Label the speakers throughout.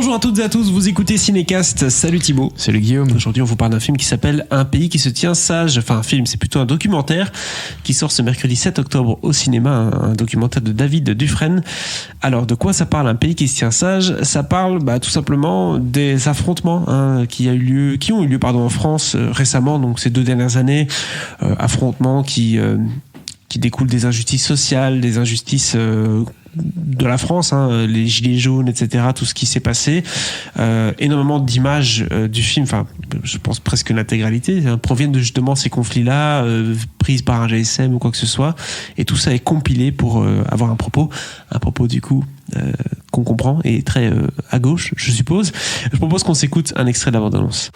Speaker 1: Bonjour à toutes et à tous, vous écoutez Cinécast. Salut Thibaut.
Speaker 2: Salut Guillaume.
Speaker 1: Aujourd'hui on vous parle d'un film qui s'appelle Un pays qui se tient sage. Enfin un film, c'est plutôt un documentaire qui sort ce mercredi 7 octobre au cinéma, un documentaire de David Dufresne. Alors de quoi ça parle, Un pays qui se tient sage? Ça parle tout simplement des affrontements qui ont eu lieu en France récemment, donc ces 2 dernières années, affrontements qui découlent des injustices sociales, des injustices de la France, les gilets jaunes, etc., tout ce qui s'est passé. Énormément d'images du film, enfin, je pense presque l'intégralité, proviennent de justement ces conflits-là, prises par un GSM ou quoi que ce soit. Et tout ça est compilé pour avoir un propos du coup qu'on comprend et très à gauche, je suppose. Je propose qu'on s'écoute un extrait de la bande-annonce.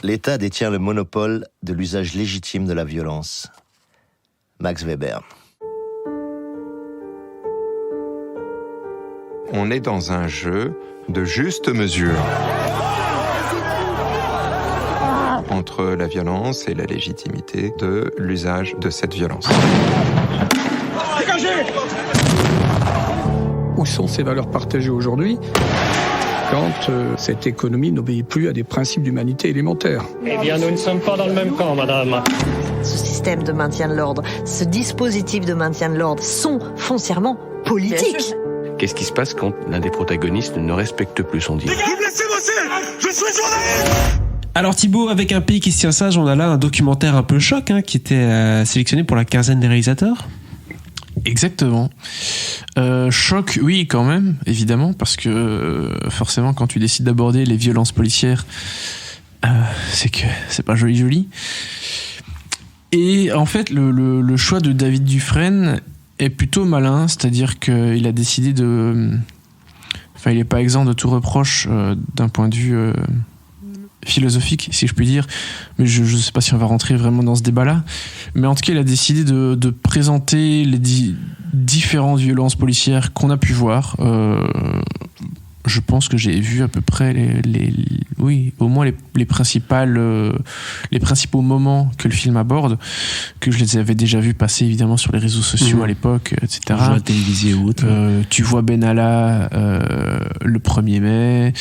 Speaker 3: L'État détient le monopole de l'usage légitime de la violence. Max Weber.
Speaker 4: On est dans un jeu de juste mesure entre la violence et la légitimité de l'usage de cette violence.
Speaker 5: Dégagez ! Où sont ces valeurs partagées aujourd'hui quand cette économie n'obéit plus à des principes d'humanité élémentaires?
Speaker 6: Eh bien, nous ne sommes pas dans le même camp, madame.
Speaker 7: Ce système de maintien de l'ordre, ce dispositif de maintien de l'ordre sont foncièrement politiques.
Speaker 8: Qu'est-ce qui se passe quand l'un des protagonistes ne respecte plus son deal?
Speaker 5: Vous me laissez bosser! Je suis journaliste!
Speaker 1: Alors Thibaut, avec Un pays qui se tient sage, on a là un documentaire un peu choc qui était sélectionné pour la quinzaine des réalisateurs.
Speaker 2: Exactement. Choc, oui, quand même, évidemment, parce que forcément, quand tu décides d'aborder les violences policières, c'est que c'est pas joli. Et en fait, le choix de David Dufresne est plutôt malin, c'est-à-dire qu'il a décidé de... Enfin, il n'est pas exempt de tout reproche d'un point de vue philosophique, si je puis dire, mais je ne sais pas si on va rentrer vraiment dans ce débat-là, mais en tout cas, il a décidé de présenter les différentes violences policières qu'on a pu voir. Je pense que j'ai vu à peu près au moins les principaux moments que le film aborde, que je les avais déjà vus passer évidemment sur les réseaux sociaux à l'époque, etc.
Speaker 1: À la télévision ou autre.
Speaker 2: Tu vois Benalla le 1er mai,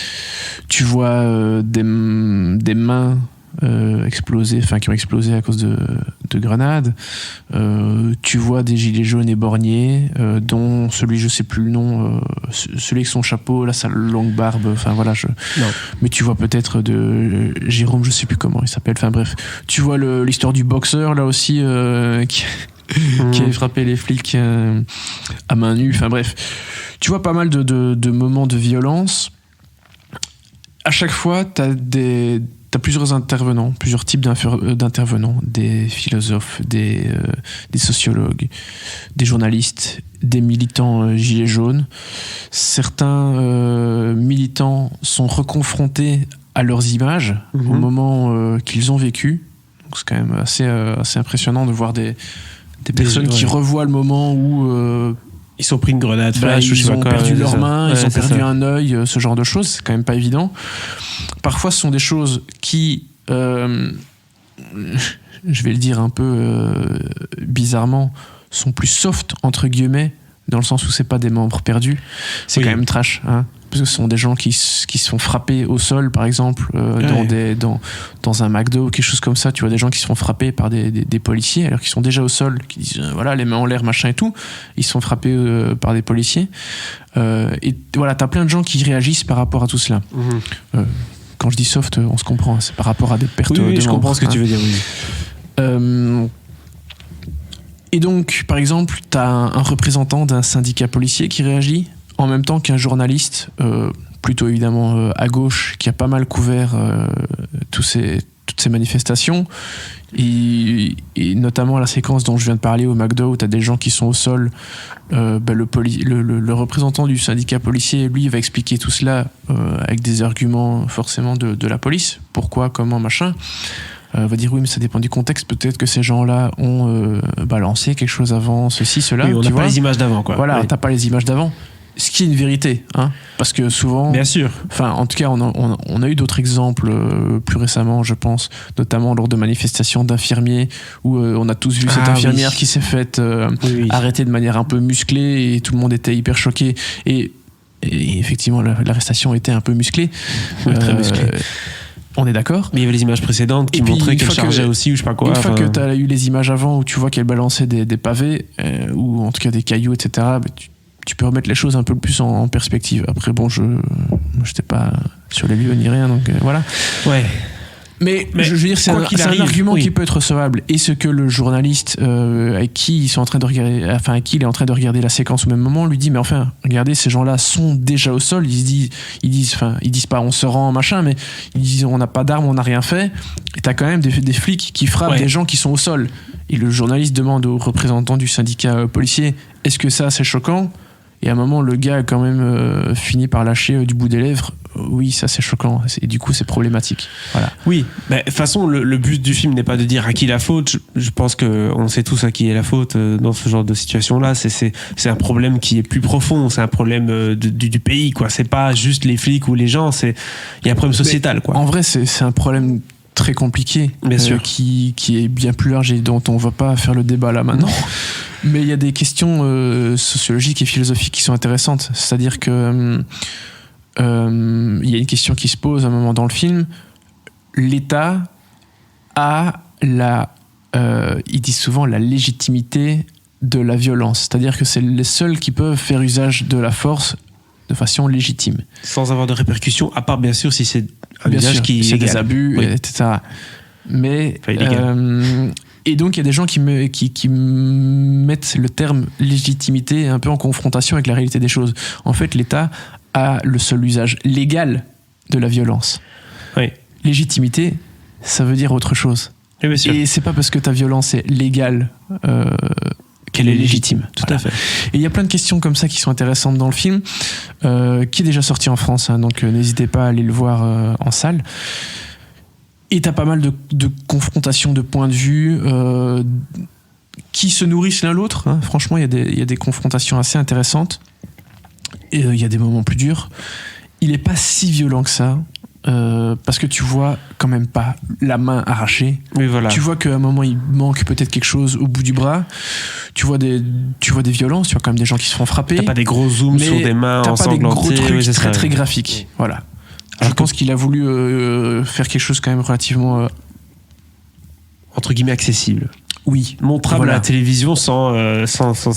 Speaker 2: tu vois des mains explosées, enfin qui ont explosé à cause de grenades. Tu vois des gilets jaunes éborgnés, dont celui, je sais plus le nom, celui avec son chapeau, là, sa longue barbe, enfin voilà. Mais tu vois peut-être de Jérôme, je sais plus comment il s'appelle, enfin bref. Tu vois l'histoire du boxeur, là aussi, qui avait frappé les flics à main nue, enfin bref. Tu vois pas mal de moments de violence. À chaque fois, t'as plusieurs intervenants, plusieurs types d'intervenants, des philosophes, des sociologues, des journalistes, des militants gilets jaunes. Certains militants sont reconfrontés à leurs images au moment qu'ils ont vécu. Donc c'est quand même assez impressionnant de voir des personnes qui revoient le moment où...
Speaker 1: ils sont pris une grenade flash,
Speaker 2: ils ont perdu leurs mains, ils ont perdu un œil, ce genre de choses, c'est quand même pas évident. Parfois, ce sont des choses qui, je vais le dire un peu bizarrement, sont plus soft, entre guillemets, dans le sens où c'est pas des membres perdus. C'est quand même trash, parce que ce sont des gens qui se sont frappés au sol, par exemple, dans un McDo ou quelque chose comme ça. Tu vois des gens qui se font frapper par des policiers alors qu'ils sont déjà au sol, qui disent voilà, les mains en l'air, machin et tout. Ils se font frapper par des policiers. Et voilà, t'as plein de gens qui réagissent par rapport à tout cela. Quand je dis soft, on se comprend, c'est par rapport à des pertes de membres.
Speaker 1: Je comprends ce que tu veux dire, oui.
Speaker 2: Et donc, par exemple, t'as un représentant d'un syndicat policier qui réagit, en même temps qu'un journaliste, plutôt évidemment à gauche, qui a pas mal couvert toutes ces manifestations, et notamment la séquence dont je viens de parler au McDo, où tu as des gens qui sont au sol. Le représentant du syndicat policier, lui, va expliquer tout cela avec des arguments forcément de la police. Pourquoi, comment, machin. Va dire oui, mais ça dépend du contexte. Peut-être que ces gens-là ont balancé quelque chose avant, ceci, cela.
Speaker 1: Oui, on n'a pas les images d'avant, quoi.
Speaker 2: Voilà,
Speaker 1: oui.
Speaker 2: T'as pas les images d'avant. Ce qui est une vérité, parce que souvent...
Speaker 1: Bien sûr.
Speaker 2: Enfin, en tout cas, on a eu d'autres exemples plus récemment, je pense, notamment lors de manifestations d'infirmiers, où on a tous vu cette infirmière qui s'est faite arrêter de manière un peu musclée, et tout le monde était hyper choqué. Et Et effectivement, l'arrestation était un peu musclée.
Speaker 1: Très musclée.
Speaker 2: On est d'accord.
Speaker 1: Mais il y avait les images précédentes qui montraient qu'elle chargeait aussi ou je sais pas quoi.
Speaker 2: Une fois que tu as eu les images avant où tu vois qu'elle balançait des pavés, ou en tout cas des cailloux, etc., bah, tu peux remettre les choses un peu plus en perspective. Après, bon, je n'étais pas sur les lieux ni rien, donc voilà.
Speaker 1: Ouais.
Speaker 2: Mais je veux dire, c'est un argument qui peut être recevable. Et ce que le journaliste avec qui ils sont en train de regarder, enfin avec qui il est en train de regarder la séquence au même moment, lui dit mais enfin, regardez, ces gens-là sont déjà au sol. Ils disent pas on se rend machin, mais ils disent on n'a pas d'armes, on n'a rien fait. Et t'as quand même des flics qui frappent des gens qui sont au sol. Et le journaliste demande aux représentants du syndicat policier est-ce que ça c'est choquant? Et à un moment, le gars a quand même fini par lâcher du bout des lèvres. Oui, ça c'est choquant. Et du coup, c'est problématique. Voilà.
Speaker 1: Oui, de toute façon, le but du film n'est pas de dire à qui la faute. Je pense qu'on sait tous à qui est la faute dans ce genre de situation-là. C'est un problème qui est plus profond. C'est un problème du pays, quoi. C'est pas juste les flics ou les gens. Il y a un problème sociétal, quoi.
Speaker 2: En vrai, c'est un problème très compliqué,
Speaker 1: bien sûr,
Speaker 2: qui est bien plus large et dont on va pas faire le débat là maintenant. Mais il y a des questions sociologiques et philosophiques qui sont intéressantes. C'est-à-dire que il y a une question qui se pose à un moment dans le film. L'État a ils disent souvent la légitimité de la violence. C'est-à-dire que c'est les seuls qui peuvent faire usage de la force de façon légitime.
Speaker 1: Sans avoir de répercussions, à part bien sûr si c'est un usage qui
Speaker 2: c'est des abus, etc. Mais et donc il y a des gens qui mettent le terme légitimité un peu en confrontation avec la réalité des choses. En fait, l'État a le seul usage légal de la violence.
Speaker 1: Oui.
Speaker 2: Légitimité, ça veut dire autre chose.
Speaker 1: Oui, bien sûr.
Speaker 2: Et c'est pas parce que ta violence est légale qu'elle est légitime.
Speaker 1: Tout à fait.
Speaker 2: Et il y a plein de questions comme ça qui sont intéressantes dans le film, qui est déjà sorti en France, hein, donc n'hésitez pas à aller le voir en salle. Et t'as pas mal de confrontations de points de vue qui se nourrissent l'un l'autre. Hein. Franchement, il y a des confrontations assez intéressantes. Et il y a des moments plus durs. Il est pas si violent que ça. Parce que tu vois quand même pas la main arrachée.
Speaker 1: Oui, voilà.
Speaker 2: Tu vois qu'à un moment il manque peut-être quelque chose au bout du bras. Tu vois des violences, tu vois quand même des gens qui se font frapper.
Speaker 1: T'as pas des gros zooms sur des mains ensanglantées.
Speaker 2: T'as pas des gros trucs
Speaker 1: oui,
Speaker 2: très très graphiques. Voilà. Je pense qu'il a voulu faire quelque chose quand même relativement
Speaker 1: entre guillemets accessible.
Speaker 2: Oui,
Speaker 1: montrable à la télévision sans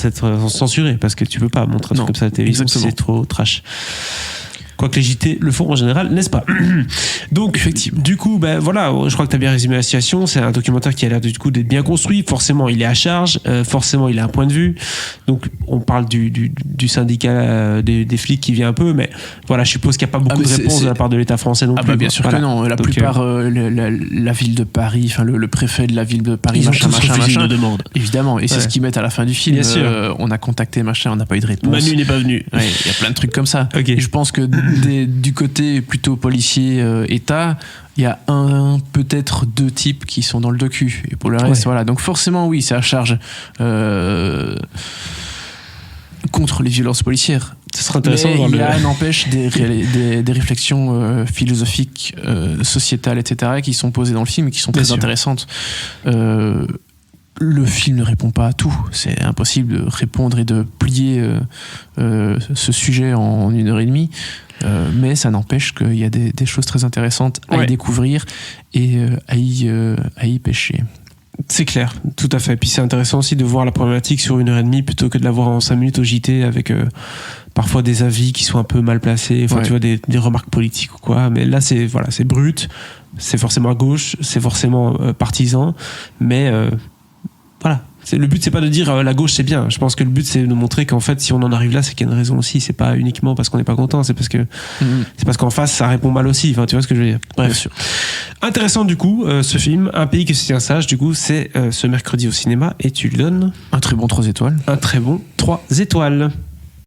Speaker 1: être censuré, parce que tu peux pas montrer un truc comme ça à la télévision, c'est trop trash. Quoique les JT le font en général, n'est-ce pas? Donc, effectivement. Du coup, ben voilà, je crois que tu as bien résumé la situation. C'est un documentaire qui a l'air du coup d'être bien construit. Forcément, il est à charge. Forcément, il a un point de vue. Donc, on parle du syndicat des flics qui vient un peu, mais voilà, je suppose qu'il n'y a pas beaucoup de réponses de la part de l'État français non plus.
Speaker 2: Bah bien sûr que non. La plupart, la ville de Paris, enfin le préfet de la ville de Paris,
Speaker 1: ils ont tous refusé nos demandes.
Speaker 2: Évidemment, et c'est ce qu'ils mettent à la fin du film.
Speaker 1: Bien sûr.
Speaker 2: On a contacté machin, on n'a pas eu de réponse.
Speaker 1: Manu n'est pas venu.
Speaker 2: Il y a plein de trucs comme ça.
Speaker 1: Okay.
Speaker 2: Et je pense que du côté plutôt policier État, il y a peut-être deux types qui sont dans le docu, et pour le reste voilà, donc forcément oui, c'est à charge contre les violences policières.
Speaker 1: Ce serait intéressant de voir
Speaker 2: n'empêche des réflexions philosophiques, sociétales, etc., qui sont posées dans le film et qui sont très intéressantes. Le film ne répond pas à tout. C'est impossible de répondre et de plier ce sujet en 1h30. Mais ça n'empêche qu'il y a des choses très intéressantes à y découvrir et à y pêcher.
Speaker 1: C'est clair, tout à fait. Puis c'est intéressant aussi de voir la problématique sur 1h30 plutôt que de la voir en 5 minutes au JT avec parfois des avis qui sont un peu mal placés, enfin, tu vois, des remarques politiques ou quoi. Mais là, c'est brut, c'est forcément à gauche, c'est forcément partisan, mais voilà. Le but, c'est pas de dire la gauche c'est bien. Je pense que le but, c'est de montrer qu'en fait, si on en arrive là, c'est qu'il y a une raison aussi. C'est pas uniquement parce qu'on n'est pas content, c'est parce qu'en face, ça répond mal aussi. Enfin, tu vois ce que je veux dire. Bref. Intéressant du coup, ce film, Un pays qui se tient sage. Du coup, c'est ce mercredi au cinéma et tu lui donnes
Speaker 2: un très bon 3 étoiles.
Speaker 1: Un très bon 3 étoiles.